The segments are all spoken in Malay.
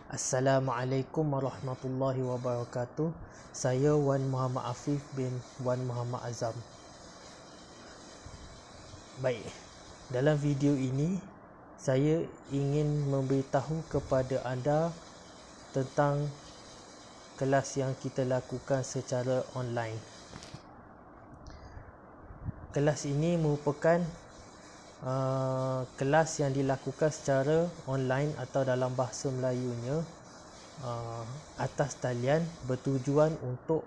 Assalamualaikum warahmatullahi wabarakatuh. Saya Wan Muhammad Afif bin Wan Muhammad Azam. Baik, dalam video ini saya ingin memberitahu kepada anda tentang kelas yang kita lakukan secara online. Kelas ini merupakan kelas yang dilakukan secara online atau dalam bahasa Melayunya atas talian, bertujuan untuk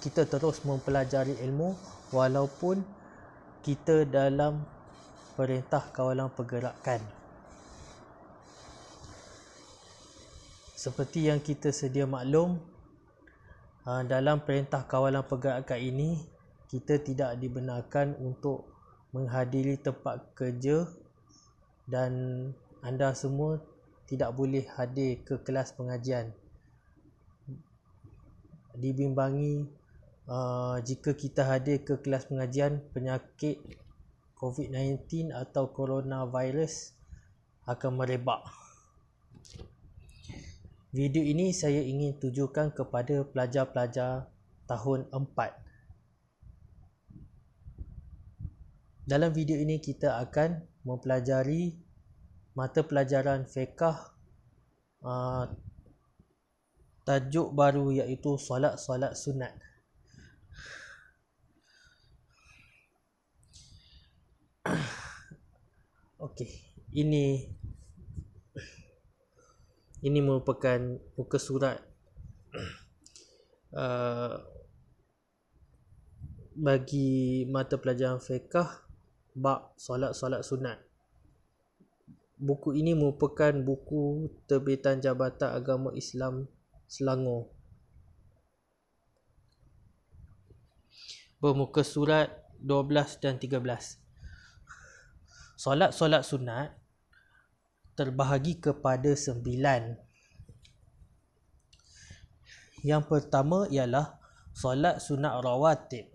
kita terus mempelajari ilmu walaupun kita dalam perintah kawalan pergerakan. Seperti yang kita sedia maklum, dalam perintah kawalan pergerakan ini kita tidak dibenarkan untuk menghadiri tempat kerja dan anda semua tidak boleh hadir ke kelas pengajian. Dibimbangi jika kita hadir ke kelas pengajian, penyakit COVID-19 atau coronavirus akan merebak. Video ini saya ingin tujukan kepada pelajar-pelajar tahun 4. Dalam video ini kita akan mempelajari mata pelajaran fiqh, tajuk baru iaitu solat sunat. Okey, ini merupakan muka surat bagi mata pelajaran fiqh bab solat sunat. Buku ini merupakan buku terbitan Jabatan Agama Islam Selangor. Bermuka surat 12 dan 13. Solat sunat terbahagi kepada 9. Yang pertama ialah solat sunat rawatib.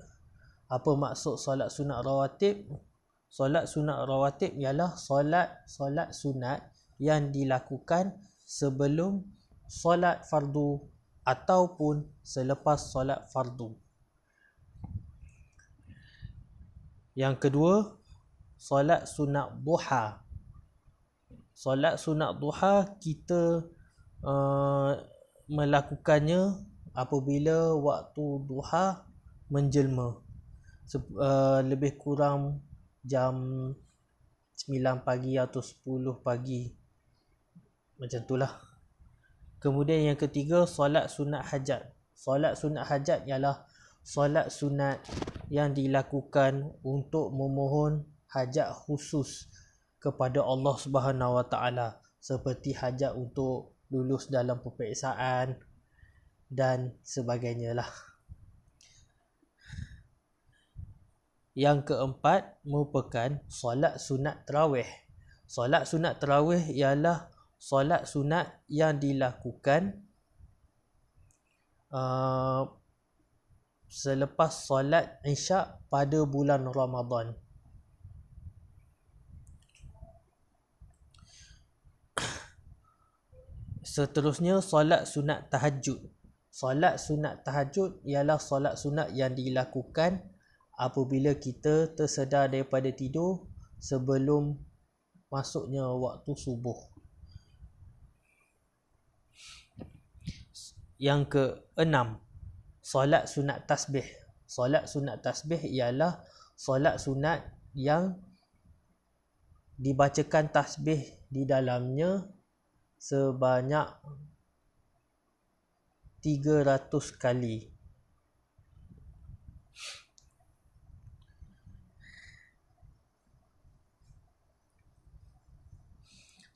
Apa maksud solat sunat rawatib? Solat sunat rawatib ialah solat sunat yang dilakukan sebelum solat fardu ataupun selepas solat fardu. Yang kedua, solat sunat duha. Solat sunat duha kita melakukannya apabila waktu duha menjelma, lebih kurang jam 9 pagi atau 10 pagi, macam itulah. Kemudian yang ketiga, solat sunat hajat. Solat sunat hajat ialah solat sunat yang dilakukan untuk memohon hajat khusus kepada Allah Subhanahu Wa Taala, seperti hajat untuk lulus dalam peperiksaan dan sebagainya lah. Yang keempat merupakan solat sunat tarawih. Solat sunat tarawih ialah solat sunat yang dilakukan selepas solat Isyak pada bulan Ramadan. Seterusnya, solat sunat tahajud. Solat sunat tahajud ialah solat sunat yang dilakukan apabila kita tersedar daripada tidur sebelum masuknya waktu subuh. Yang keenam, solat sunat tasbih. Solat sunat tasbih ialah solat sunat yang dibacakan tasbih di dalamnya sebanyak 300 kali.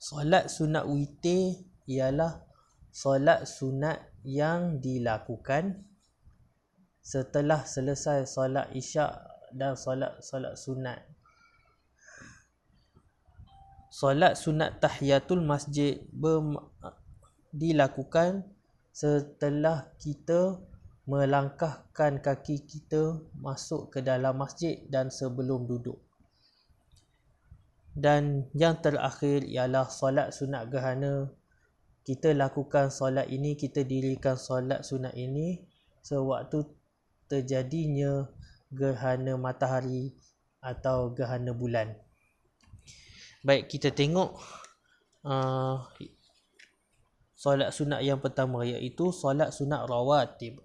Solat sunat witir ialah solat sunat yang dilakukan setelah selesai solat Isyak dan solat sunat. Solat sunat tahiyatul masjid dilakukan setelah kita melangkahkan kaki kita masuk ke dalam masjid dan sebelum duduk. Dan yang terakhir ialah solat sunat gerhana. Kita lakukan solat ini, kita dirikan solat sunat ini sewaktu terjadinya gerhana matahari atau gerhana bulan. Baik, kita tengok solat sunat yang pertama, iaitu solat sunat rawatib.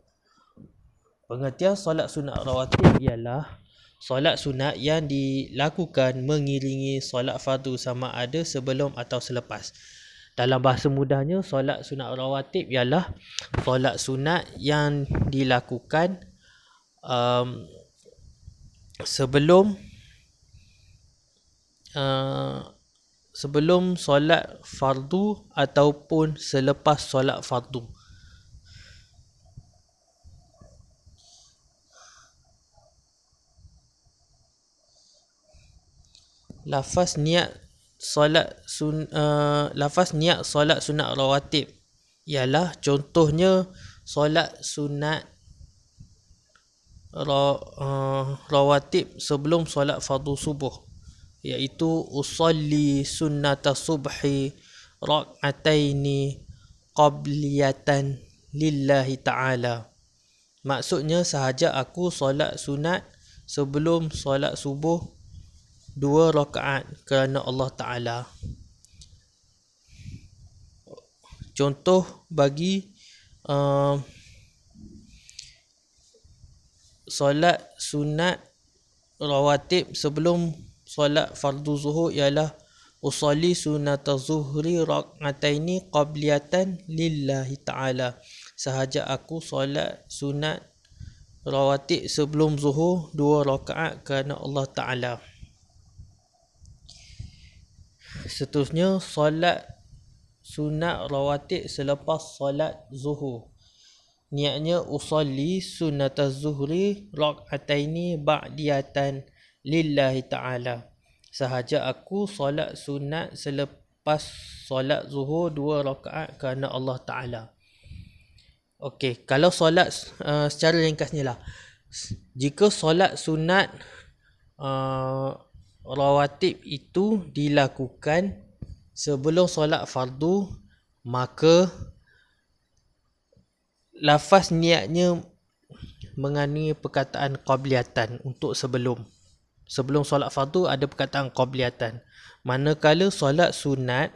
Pengertian solat sunat rawatib ialah solat sunat yang dilakukan mengiringi solat fardu sama ada sebelum atau selepas. Dalam bahasa mudahnya, solat sunat rawatib ialah solat sunat yang dilakukan sebelum solat fardu ataupun selepas solat fardu. Lafaz niat solat sunat rawatib ialah contohnya solat sunat rawatib sebelum solat fardu subuh, iaitu usolli sunnata subhi rak'ataini qabliyatan lillahi ta'ala. Maksudnya, sahaja aku solat sunat sebelum solat subuh 2 rakaat kerana Allah Ta'ala. Contoh bagi solat sunat rawatib sebelum solat fardu zuhur ialah usolli sunata zuhri rak'ataini qabliyatan lillahi ta'ala. Sahaja aku solat sunat rawatib sebelum zuhur 2 rakaat kerana Allah Ta'ala. Seterusnya, solat sunat rawatib selepas solat zuhur. Niatnya usolli sunnata zuhri rak'ataini ba'diyatan lillahi ta'ala. Sahaja aku solat sunat selepas solat zuhur 2 rakaat kerana Allah Ta'ala. Okey, kalau solat secara ringkasnya lah, jika solat sunat rawatib itu dilakukan sebelum solat fardu, maka lafaz niatnya mengandungi perkataan qabliyatan untuk sebelum solat fardu ada perkataan qabliyatan. Manakala solat sunat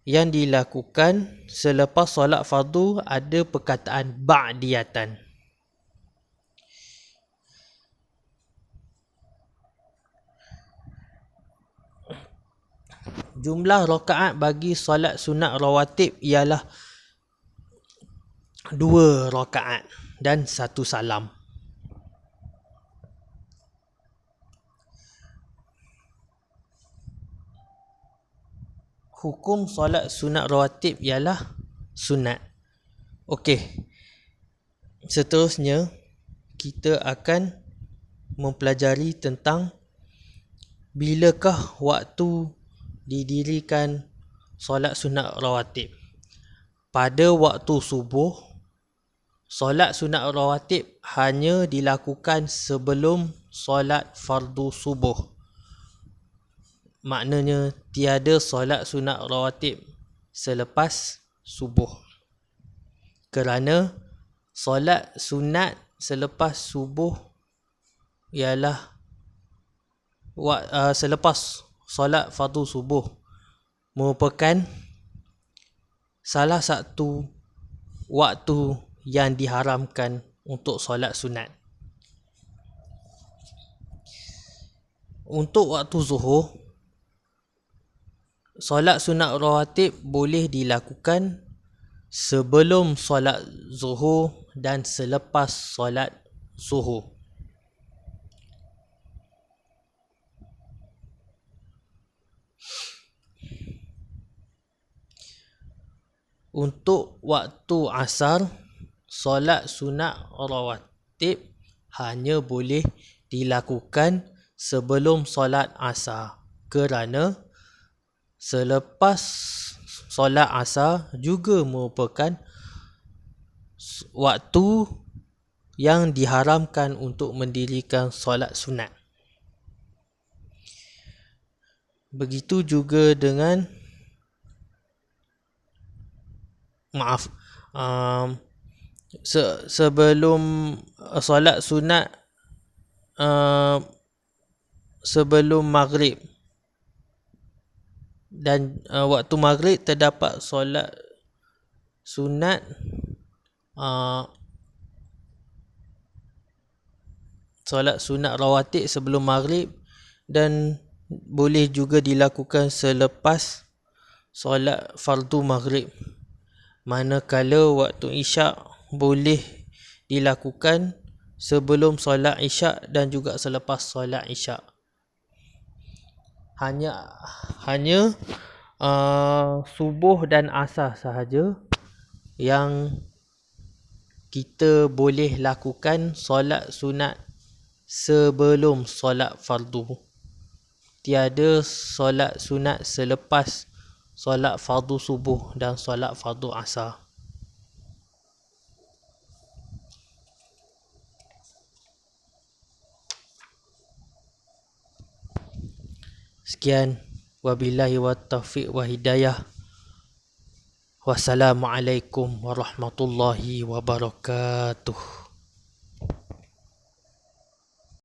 yang dilakukan selepas solat fardu ada perkataan ba'diyatan. Jumlah rakaat bagi solat sunat rawatib ialah 2 rakaat dan 1 salam. Hukum solat sunat rawatib ialah sunat. Okey. Seterusnya, kita akan mempelajari tentang bilakah waktu didirikan solat sunat rawatib. Pada waktu subuh, solat sunat rawatib hanya dilakukan sebelum solat fardu subuh. Maknanya tiada solat sunat rawatib selepas subuh. Kerana solat sunat selepas subuh ialah selepas solat fardu subuh merupakan salah satu waktu yang diharamkan untuk solat sunat. Untuk waktu zuhur, solat sunat rawatib boleh dilakukan sebelum solat zuhur dan selepas solat zuhur. Untuk waktu asar, solat sunat rawatib hanya boleh dilakukan sebelum solat asar, kerana selepas solat asar juga merupakan waktu yang diharamkan untuk mendirikan solat sunat. Begitu juga dengan sebelum solat sunat, sebelum maghrib, dan waktu maghrib terdapat solat sunat solat sunat rawatib sebelum maghrib, dan boleh juga dilakukan selepas solat fardu maghrib. Manakala waktu isyak boleh dilakukan sebelum solat isyak dan juga selepas solat isyak. Hanya subuh dan asar sahaja yang kita boleh lakukan solat sunat sebelum solat fardu. Tiada solat sunat selepas solat fardu subuh dan solat fardu asar. Sekian, wabillahi wattaufiq wa hidayah. Wassalamualaikum warahmatullahi wabarakatuh.